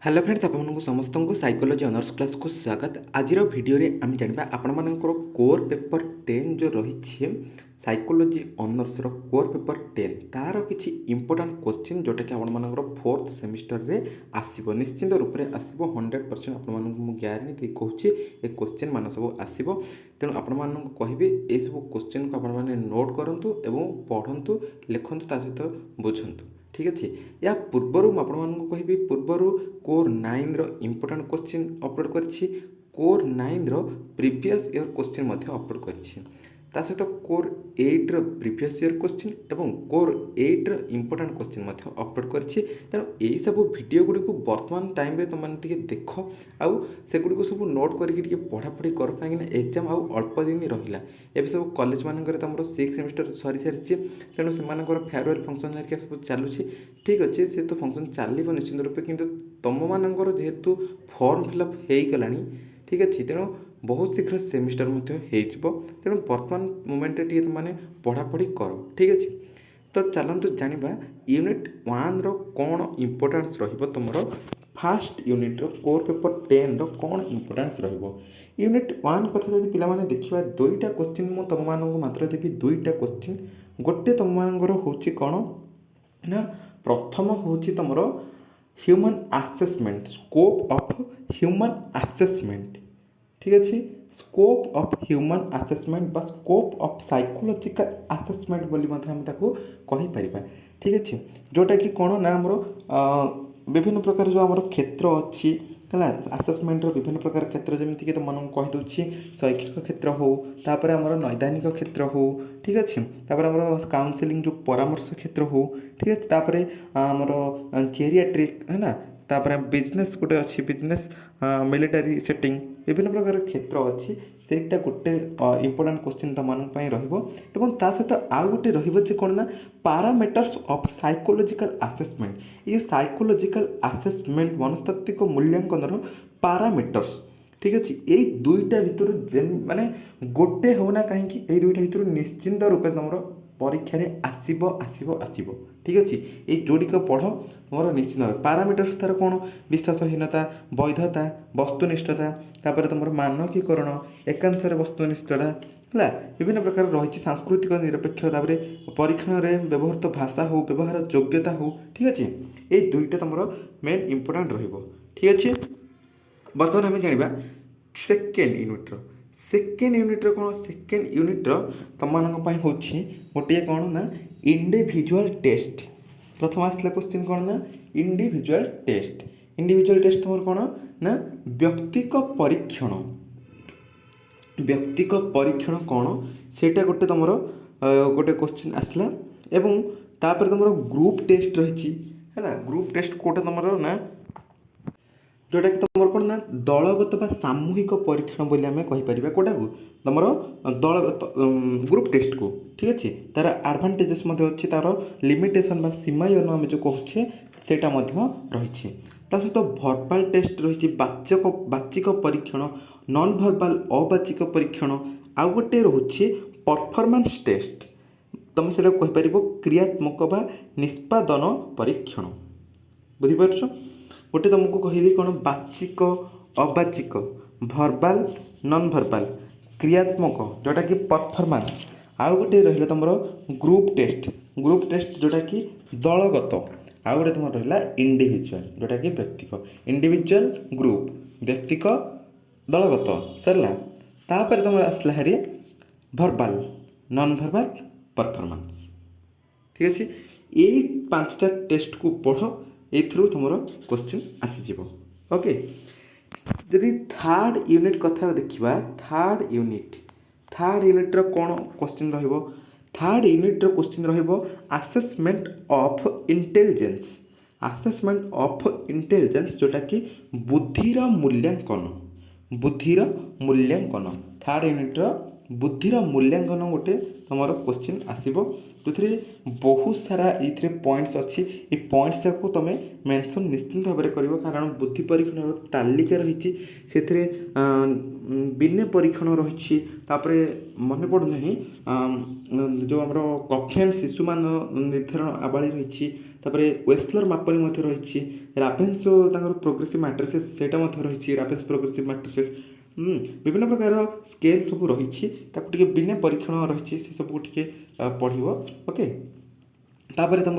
Hello friends आपको समस्त को साइकोलॉजी ऑनर्स क्लास को स्वागत। आज भिडियो आम जाना आपण मान कोर पेपर 10 जो रही साइकोलॉजी ऑनर्स कोर पेपर 10 तार किसी इंपोर्टाट क्वेश्चन जोटा कि आपर फोर्थ सेमिस्टर रे आसो निश्चिंत रूप से आसो 100% आपको ग्यारंटी कहूँ ये क्वेश्चन मान सब आसो। तेणु आपण कहि ये सब क्वेश्चन को आपने नोट करूँ और पढ़ु लिखु सहित बुझु। ठीक अच्छे या पूर्वर आपको कहि पूर्वर कोर 9 इंपोर्टाट क्वेश्चन अपलोड करी core 9 previous year question upload करी सहित कोर 8 प्रीवियस ईयर क्वेश्चन एवं कोर 8 इंपोर्टाट क्वेश्चन अपलोड करी। तेणु यही सब वीडियो गुड़ी को वर्तमान टाइम रे तुमने देख आउ से गुड़ी सब नोट करके पढ़ापढ़ी कर कहीं एग्जाम आउ अल्प दिन रहा ए सब कॉलेज मानक तुम 6 सेमिस्टर सरी सारी। तेणु से फेयरवेल फंक्शन हरिका सब चलुची ठीक अच्छे से तो फंक्शन चलो निश्चित रूपे कि तुम मानकर जेहेतु फॉर्म फिलअप हो गला ठीक अच्छे। तेणु बहुत शीघ्र सेमिस्टर तेणु वर्तमान मोमेंट तुमने पढ़ापढ़ी कर ठीक अच्छे। तो चलतु जाना यूनिट 1 कौन इंपोर्टान्स तुम फास्ट यूनिट कोर पेपर 10 कौन इंपोर्टान्स यूनिट 1 कथा जब पे देखा दुईटा क्वेश्चन मुझे तुम मानक मात्र देवी दुईटा क्वेश्चन गोटे तुम मानकर हूँ कौन ना प्रथम हूँ तुम human assessment scope of human assessment ठीक अच्छे। स्कोप ऑफ ह्यूमन आसेसमेंट बा स्कोप ऑफ साइकोलॉजिकल आसेसमेंट बोली हम कहीपर ठीक अच्छे। जोटा कि कौन ना आमर विभिन्न प्रकार जो आम क्षेत्र अच्छी है आसेसमेंट विभिन्न प्रकार क्षेत्र जमीक तो मन कहीदे शैक्षिक क्षेत्र हो तापर आमर नैदानिक क्षेत्र हो ठीक अच्छे। तापर आमर काउनसिलिंग जो परामर्श क्षेत्र हो ठीक अच्छे। तापर आमर जेरियाट्रिक है ना तापर बिजनेस गोटे अच्छी बिजनेस मिलिटारी सेटिंग विभिन्न प्रकार क्षेत्र अच्छी सेटा गोटे इंपोर्टाट क्वेश्चन तुम ता सहित आउ गोटे रे कौन ना पारामीटर्स ऑफ साइकोलॉजिकल आसेसमेंट ये साइकोलॉजिकल आसेसमेंट मनस्तात्विक मूल्यांकन पारामीटर्स ठीक अच्छे। यही दुईटा भितर माने गोटे होना कहीं यही दुईटा भितर निश्चिंत रूपे तुम परीक्षा आसब आसब आसब ठीक अच्छे। ये जोड़िक पढ़ तुम निश्चित पारामीटर्स तार कौन विश्वासहीनता वैधता वस्तुनिष्ठता तापर तुम मानकीकरण एकांशर वस्तुनिष्ठता है विभिन्न प्रकार रही सांस्कृतिक निरपेक्ष परीक्षण में व्यवहृत भाषा हो व्यवहार योग्यता हो ठीक अच्छे। ये दुईटा तुम मेन इंपोर्टाट ठीक अच्छे। बर्तमान आम जाना सेकेंड यूनिट कौन सेकेंड यूनिट तुम हूँ गोटे कौन ना इंडिविजुअल टेस्ट। प्रथम आसला क्वेश्चन कौन ना इंडिविजुअल टेस्ट तुम कौन ना व्यक्तिक परीक्षण कौन सेटा गोटे तुम गोटे क्वेश्चन आसला एवं तापर तुम ग्रुप टेस्ट रही है ग्रुप टेस्ट कोटा तुम ना जोटा कि तुम कौन ना दलगत बा सामूहिक परीक्षण बोली आम कहीपर कौटा को तुम दलगत ग्रुप टेस्ट को ठीक अच्छे। तार एडभांटेजेस अच्छी तार लिमिटेशन सीमायन आम जो कहे सेटा रही सहित भर्बाल टेस्ट रही बाचिक परीक्षण नॉन भर्बाल अबाचिक परीक्षण आउ गोटे रोचे परफॉर्मेंस टेस्ट तुम से कहीपर क्रियात्मक बा निष्पादन परीक्षण बुझीपार। गोटे तुमको कहली कौन बाचिक अबाचिक भर्बाल नॉन भर्बाल क्रियात्मक जोटा कि परफॉर्मेंस आउ गोटे रहा तुम ग्रुप टेस्ट जोटा कि दलगत आउ गोटे तुम रहा इंडिविजुअल जोटा कि व्यक्तिक इंडिविजुअल ग्रुप व्यक्तिक दलगत सरला तापर तुम आसला हरी भर्बाल नॉन भर्बाल परफॉर्मेंस ठीक अच्छे। यही 5टा टेस्ट को पढ़ ये तुम क्वेश्चन आसीज ओके। जदि थर्ड यूनिट कथा देखा थर्ड यूनिट कौन question third unit question assessment of intelligence जोटा कि बुद्धिर मूल्यांकन थर्ड यूनिट बुद्धिर मूल्यांकन गोटे तुम क्वेश्चन आसो जो बहुत सारा ये पॉइंट्स अच्छी ये पॉइंट्स को तुम मेंशन निश्चिंत भाव में कर कारण बुद्धि परीक्षण तालिका रही से बिने परीक्षण रही मन पड़ना जो आम कफेन शिशु मान निर्धारण आवाली रही तापर वेस्लर मापनी मध्य रही राफेन्स जो प्रोग्रेसिव मैट्रिसेस सेटा मध्य रही राफेन्स प्रोग्रेसिव मैट्रिसेस विभिन्न प्रकार स्केल सब रही बिना परीक्षण रही से सब पढ़ ओके। तापर तुम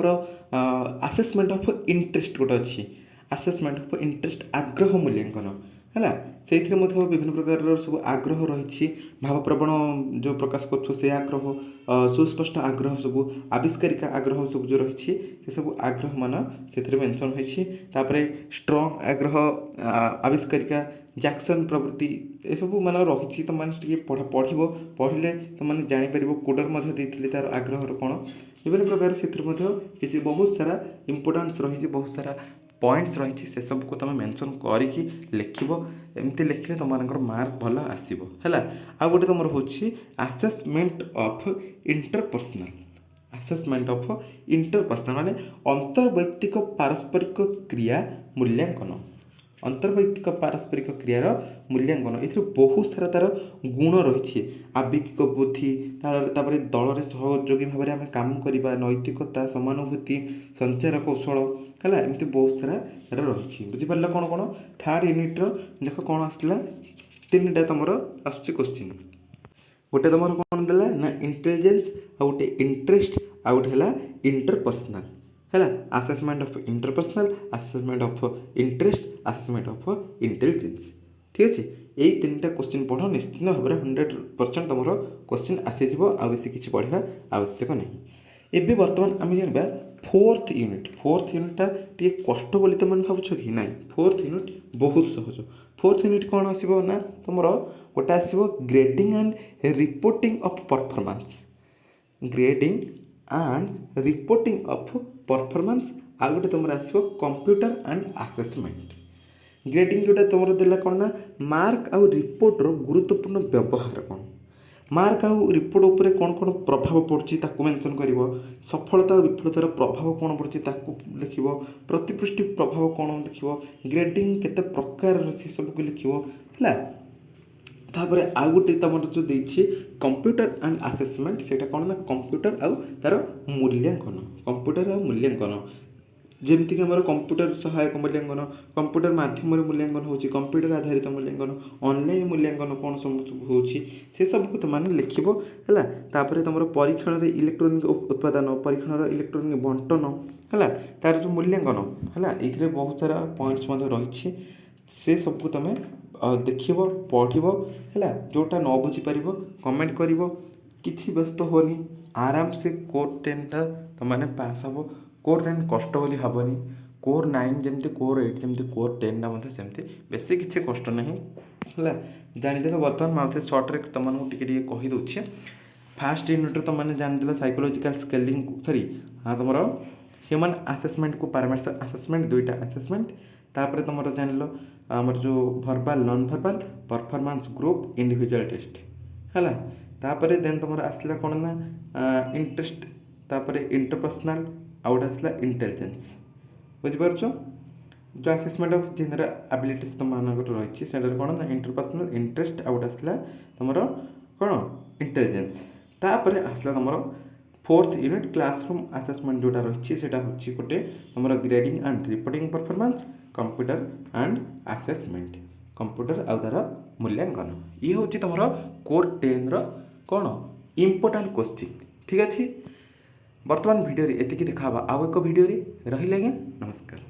आसेसमेंट ऑफ इंटरेस्ट गोटे अच्छी आसेसमेंट ऑफ इंटरेस्ट आग्रह मूल्यांकन है से विभिन्न प्रकार सब आग्रह रही भावप्रवण जो प्रकाश कर से आग्रह सुस्पष्ट आग्रह सब आविष्कारिका आग्रह सब जो रही से सब आग्रह मान से मेनसन होपर स्ट्रंग आग्रह आविष्कारिका जैक्सन प्रवृत्ति ये सब मान रही तुम मैंने पढ़े तुम मैंने जापर कोडर देते तार आग्रह कौन विभिन्न प्रकार से किसी बहुत सारा इंपोर्टान्स रही बहुत सारा पॉइंट्स रही से सब को तुम मेंशन करके लिख एमती लिखले तुम मार्क भल आसो है। आ गए तुम हूँ आसेसमेंट ऑफ इंटरपर्सनल माने अंतर्वैयक्तिक पारस्परिक क्रिया मूल्यांकन अंतर्वैयक्तिक पारस्परिक क्रियार मूल्यांकन ये बहुत सारा तार गुण रही आवेगिक बुद्धि तापर दल में सहयोगी भाव में आम काम करवा नैतिकता समानुभूति संचार कौशल है एमती बहुत सारा रही बुझीपार कौन कौन थर्ड यूनिट्र देख कौन आसला तीन टा तुम आसुच्ची क्वेश्चन गोटे तुम कौन देला ना इंटेलिजेंस आ गोटे इंटरेस्ट आ गोटे है इंटरपर्सनल है assessment of interpersonal assessment of interest assessment of intelligence ठीक अच्छे यही तीन टा क्वेश्चन पढ़ निश्चित भाव में 100% तुम क्वेश्चन आसीज आ बेसी किसी पढ़ा आवश्यक नहीं। एवं बर्तमान आम जाना फोर्थ यूनिटा टे कष्ट बोली तुम भाव कि ना फोर्थ यूनिट बहुत सहज फोर्थ यूनिट कौन आसो ना तुम गोटे आसो grading and reporting of performance grading and reporting of performance आ गए तुम आसो कंप्यूटर एंड असेसमेंट ग्रेडिंग जोटा तुम देला कौन ना मार्क आउ रिपोर्टर गुरुत्वपूर्ण व्यवहार कौन मार्क आउ रिपोर्ट उपर कौन कौन प्रभाव पड़ुछि ताकू मेंशन करिवो सफलता और विफलतार प्रभाव कौन पड़ुछि ताकू लिखिवो प्रतिपृष्टि प्रभाव कौन देखिवो ग्रेडिंग केते प्रकार से सब को लिखिवो है। तापर आउ गोटे तुम जो देछि कंप्यूटर एंड असेसमेंट सेटा कौन ना कंप्यूटर आउ तार मूल्यांकन जमीक आम कंप्यूटर सहायक मूल्यांकन कंप्यूटर मध्यम मूल्यांकन हो कंप्यूटर आधारित मूल्यांकन ऑनलाइन मूल्यांकन कौन सब हो सब को तुम लिखो है। तुम परीक्षण में इलेक्ट्रोनिक उत्पादन परीक्षण इलेक्ट्रोनिक बंटन है तार जो मूल्यांकन है ये बहुत सारा पॉइंट्स रही से सबको तुम देख पढ़ है जोटा न बुझीपार कमेंट कर किसी व्यस्त होनी आराम से कोर 10 टा तुमने पास हम कोर 10 कष्ट बोली हेनी कोर 9 जमी कोर 8 जमी कोर 10 टा सेमती बेसी किसी कष्ट ना है जानीदेल बर्तमान मैं सर्ट्रे तुमको कहीदे फास्ट यूनिट तुमने जानदेल साइकोलॉजिकल स्केलिंग सॉरी तुम ह्यूमन असेसमेंट को पैरामीटर्स असेसमेंट दुईटा असेसमेंट तापर तुम जान आमर जो verbal non verbal performance group individual test है तापर देन तुम आसला कौन ना इंटरेस्ट तापर इंटरपर्सनल आउट आसला इंटेलिजेंस बुझीपार जो असेसमेंट ऑफ जनरल एबिलिटीज तुम रही कौन ना इंटरपर्सनल इंटरेस्ट आउट आसला तुम कौन इंटेलिजेंस तापर आसला तुम फोर्थ यूनिट क्लासरूम असेसमेंट जोटा रही है गोटे तुम grading and reporting performance computer and assessment computer आउ तार मूल्यांकन ये हूँ तुम कोर 10 कौन इम्पोर्टाट क्वेश्चन ठीक अच्छे। बर्तमान वीडियो एति देखा आउ एक वीडियो रही आज्ञा नमस्कार।